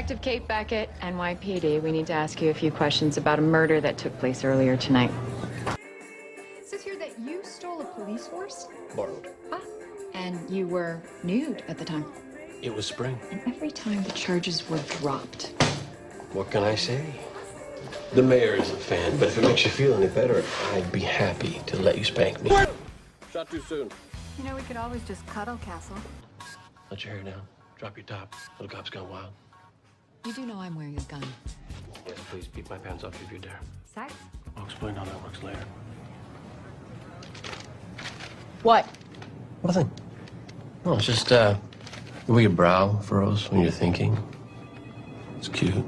Detective Kate Beckett, NYPD. We need to ask you a few questions about a murder that took place earlier tonight. It says here that you stole a police horse? Borrowed. Ah, and you were nude at the time. It was spring. And every time the charges were dropped. What can I say? The mayor is a fan, but if it makes you feel any better, I'd be happy to let you spank me. Shot too soon. You know, we could always just cuddle, Castle. Let your hair down. Drop your top. Little cop's gone wild. You do know I'm wearing a gun. Yes, please beat my pants off if you dare. Sex? I'll explain how that works later. What? Nothing. No, it's just, the way your brow furrows when you're thinking. It's cute.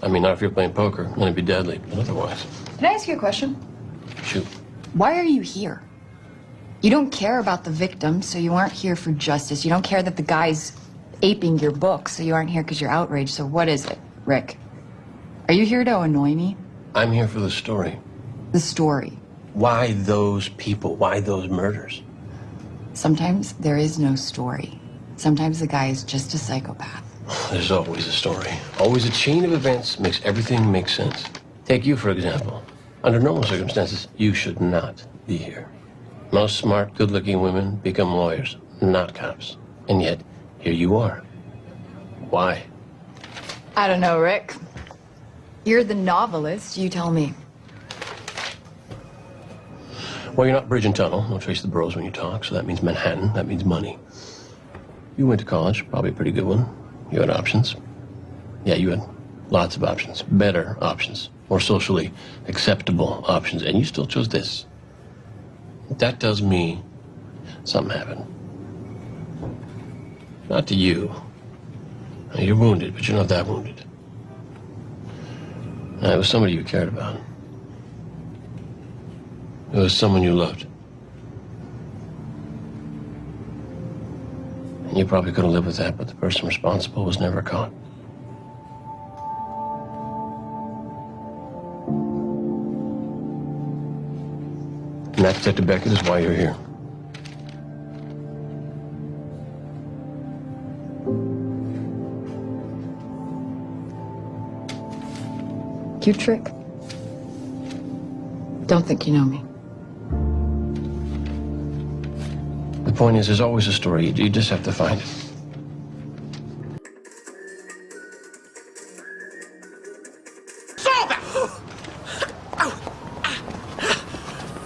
I mean, not if you're playing poker, then it'd be deadly, but otherwise. Can I ask you a question? Shoot. Why are you here? You don't care about the victim, so you aren't here for justice. You don't care that the guy's aping your book, so you aren't here because you're outraged. So what is it, Rick? Are you here to annoy me? I'm here for the story. The story. Why those people? Why those murders? Sometimes there is no story. Sometimes the guy is just a psychopath. There's always a story. Always a chain of events makes everything make sense. Take you, for example. Under normal circumstances, you should not be here. Most smart, good-looking women become lawyers, not cops. And yet, here you are. Why? I don't know, Rick. You're the novelist. You tell me. Well, you're not bridge and tunnel. Don't trace the boroughs when you talk, so that means Manhattan. That means money. You went to college, probably a pretty good one. You had options. Yeah, you had lots of options. Better options. More socially acceptable options. And you still chose this. That tells me something happened. Not to you. You're wounded, but you're not that wounded. It was somebody you cared about. It was someone you loved. And you probably could have lived with that, but the person responsible was never caught. And that, Detective Beckett, is why you're here. Cute trick. Don't think you know me. The point is, there's always a story. You just have to find it. Solve that!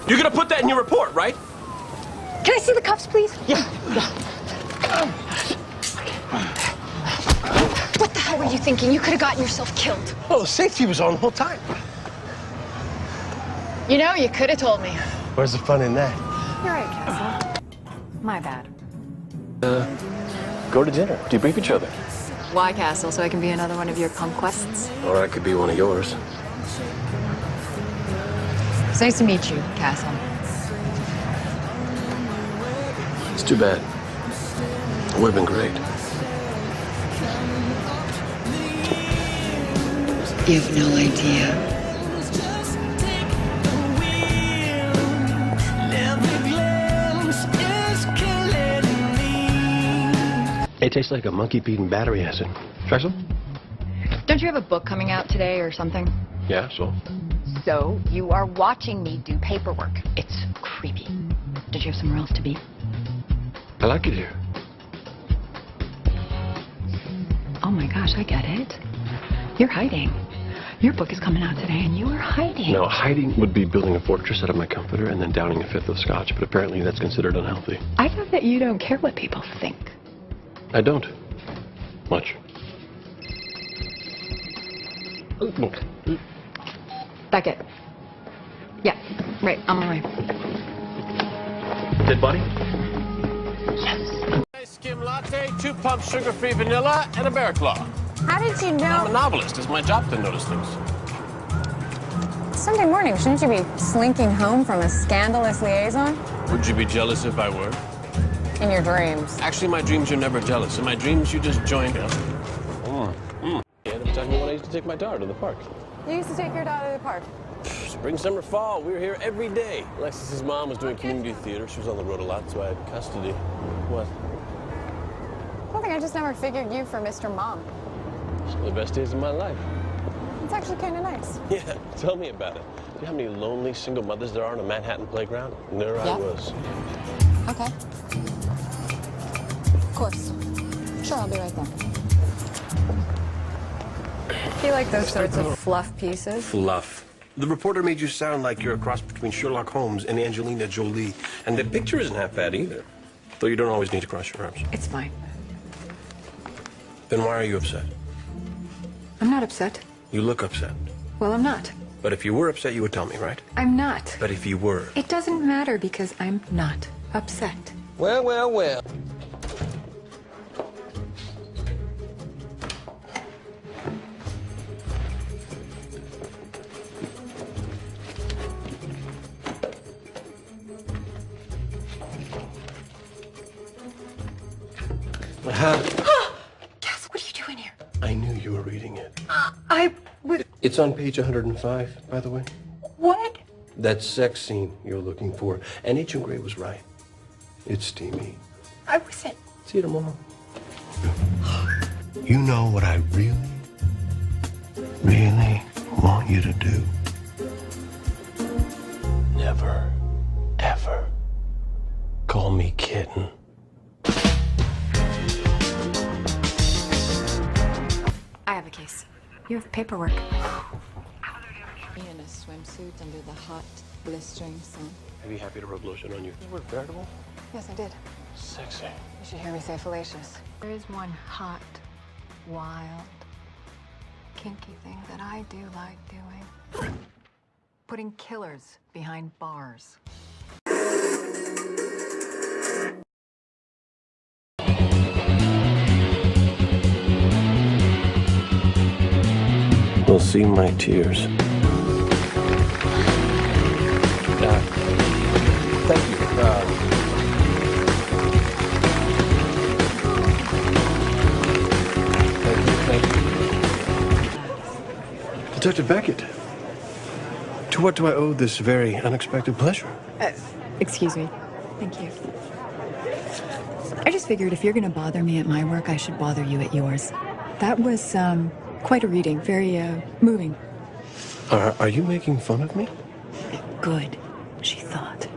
You're gonna put that in your report, right? Can I see the cuffs, please? Yeah. What the hell were you thinking? You could have gotten yourself killed. Oh, safety was on the whole time. You know, you could have told me. Where's the fun in that? You're right, Castle. My bad. Go to dinner. Debrief each other. Why, Castle? So I can be another one of your conquests? Or I could be one of yours. It's nice to meet you, Castle. It's too bad. It would have been great. You have no idea. It tastes like a monkey peed and battery acid. Try some? Don't you have a book coming out today or something? Yeah, so? So, you are watching me do paperwork. It's creepy. Did you have somewhere else to be? I like it here. Oh my gosh, I get it. You're hiding. Your book is coming out today and you are hiding. No, hiding would be building a fortress out of my comforter and then downing a fifth of scotch, but apparently that's considered unhealthy. I thought that you don't care what people think. I don't. Much. Beckett. Yeah, right, I'm on my way. Dead body? Yes. Skim latte, 2 pumps sugar-free vanilla, and a bear claw. How did you know? I'm a novelist. It's my job to notice things. Sunday morning, shouldn't you be slinking home from a scandalous liaison? Would you be jealous if I were? In your dreams. Actually, my dreams are never jealous. In my dreams, you just join us. Yeah, that was talking about when I used to take my daughter to the park. You used to take your daughter to the park. Spring, summer, fall, we were here every day. Alexis's mom was doing community theater. She was on the road a lot, so I had custody. What? I don't think I just never figured you for Mr. Mom. Some of the best days of my life. It's actually kind of nice. Yeah, tell me about it. Do you know how many lonely single mothers there are on a Manhattan playground? And there I was. Okay. Of course. Sure, I'll be right there. Do you like those sorts of fluff pieces? Fluff. The reporter made you sound like you're a cross between Sherlock Holmes and Angelina Jolie. And the picture isn't half bad either. Though you don't always need to cross your arms. It's fine. Then why are you upset? I'm not upset. You look upset. Well, I'm not. But if you were upset, you would tell me, right? I'm not. But if you were... It doesn't matter because I'm not upset. Well, well, well. Cass, what are you doing here? I knew you were reading it. I would... It's on page 105, by the way. What? That sex scene you're looking for. And Agent Gray was right. It's steamy. I wasn't... See you tomorrow. You know what I really want you to do? Never, ever call me kitten. I have a case. You have paperwork. In a swimsuit under the hot, blistering sun. I'd be happy to rub lotion on you. You were veritable? Yes, I did. Sexy. You should hear me say fallacious. There is one hot, wild, kinky thing that I do like doing. Putting killers behind bars. Will see my tears. Thank you. Thank you. Detective Beckett, to what do I owe this very unexpected pleasure? Excuse me. Thank you. I just figured if you're going to bother me at my work, I should bother you at yours. That was, quite a reading. Very, moving. Are you making fun of me? Good, she thought,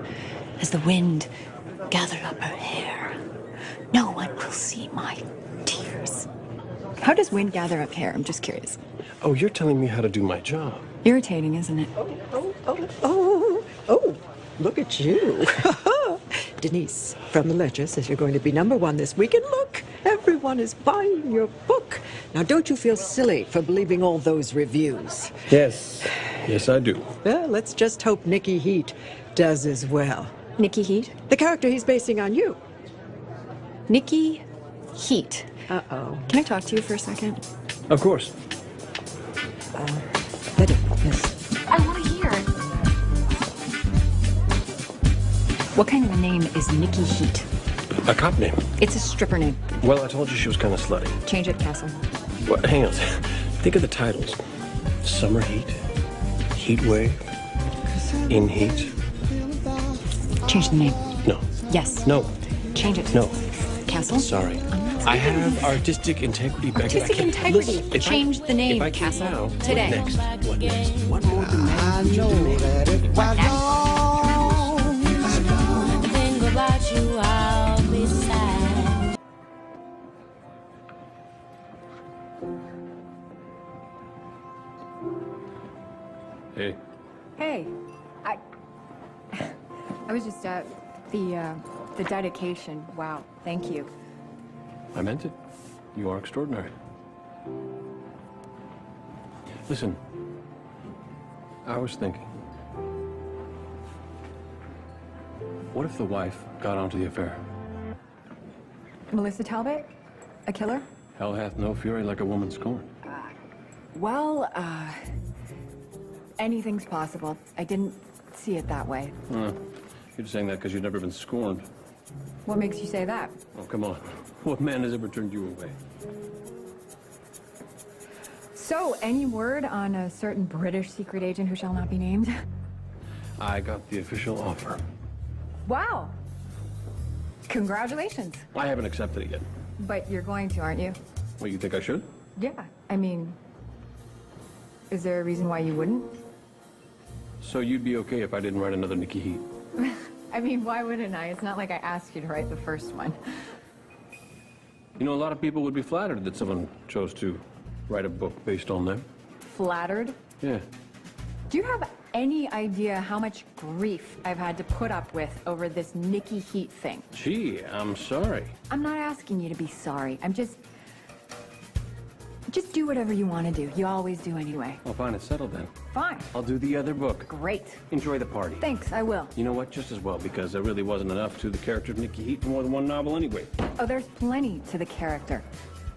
as the wind gathered up her hair. No one will see my tears. How does wind gather up hair? I'm just curious. Oh, you're telling me how to do my job. Irritating, isn't it? Oh, look at you. Denise from the Ledger says you're going to be #1 this week, and look, everyone is buying your book. Now, don't you feel silly for believing all those reviews? Yes. Yes, I do. Well, let's just hope Nicky Heat does as well. Nikki Heat? The character he's basing on you. Nikki Heat. Uh-oh. Can I talk to you for a second? Of course. Betty, yes. I want to hear it. What kind of a name is Nikki Heat? A cop name. It's a stripper name. Well, I told you she was kind of slutty. Change it, Castle. Well, hang on. Think of the titles. Summer Heat. Heat Wave. In Heat. Change the name. No. Yes. No. Change it. No. Castle? Sorry. I'm not I have artistic integrity, Beckett. Artistic integrity. Change the name, if I can't Castle. now, Today. What next? What next? What more I know that it was wrong. Think about you, I'll be sad. Hey. Hey, I was just the dedication. Wow, thank you. I meant it. You are extraordinary. Listen, I was thinking, what if the wife got onto the affair? Melissa Talbot, a killer? Hell hath no fury like a woman scorned. Well, anything's possible. I didn't see it that way. You're just saying that because you've never been scorned. What makes you say that? Oh, come on. What man has ever turned you away? So, any word on a certain British secret agent who shall not be named? I got the official offer. Wow. Congratulations. I haven't accepted it yet. But you're going to, aren't you? What, you think I should? Yeah, I mean, is there a reason why you wouldn't? So you'd be okay if I didn't write another Nikki Heat? I mean, why wouldn't I? It's not like I asked you to write the first one. You know, a lot of people would be flattered that someone chose to write a book based on them. Flattered? Yeah. Do you have any idea how much grief I've had to put up with over this Nikki Heat thing? Gee, I'm sorry. I'm not asking you to be sorry. I'm just do whatever you want to do. You always do anyway. Well, fine, it's settled then. Fine. I'll do the other book. Great. Enjoy the party. Thanks, I will. You know what? Just as well, because there really wasn't enough to the character of Nikki Heat for more than one novel anyway. Oh, there's plenty to the character.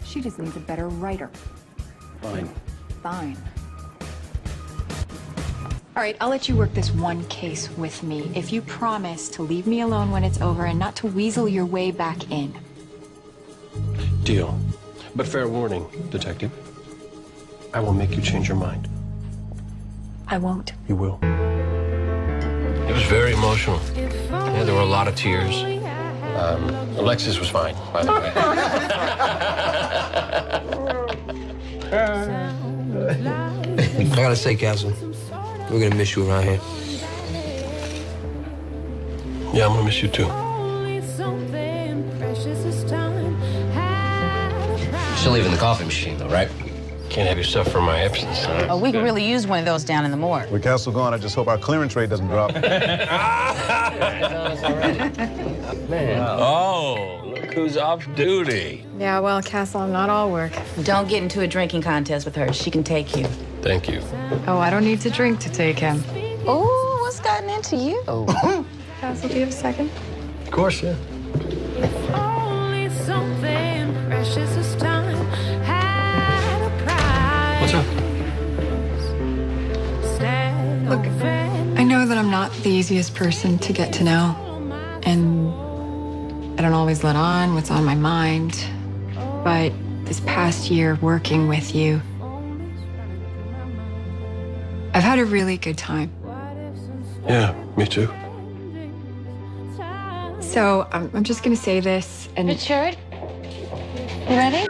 She just needs a better writer. Fine. Fine. All right, I'll let you work this one case with me if you promise to leave me alone when it's over and not to weasel your way back in. Deal. But fair warning, detective. I will make you change your mind. I won't. You will. It was very emotional. Yeah, there were a lot of tears. Alexis was fine, by the way. I gotta say, Castle, we're gonna miss you around here. Yeah, I'm gonna miss you too. Still leaving the coffee machine, though, right? Can't have your stuff for my absence. Huh? Oh, we could really use one of those down in the morgue. With Castle gone, I just hope our clearance rate doesn't drop. Oh, look who's off duty. Yeah, well, Castle, I'm not all work. Don't get into a drinking contest with her. She can take you. Thank you. Oh, I don't need to drink to take him. Oh, what's gotten into you? Castle, do you have a second? Of course, yeah. What's up? Look, I know that I'm not the easiest person to get to know, and I don't always let on what's on my mind, but this past year working with you, I've had a really good time. Yeah, me too. So I'm just gonna say this, and Richard, you ready?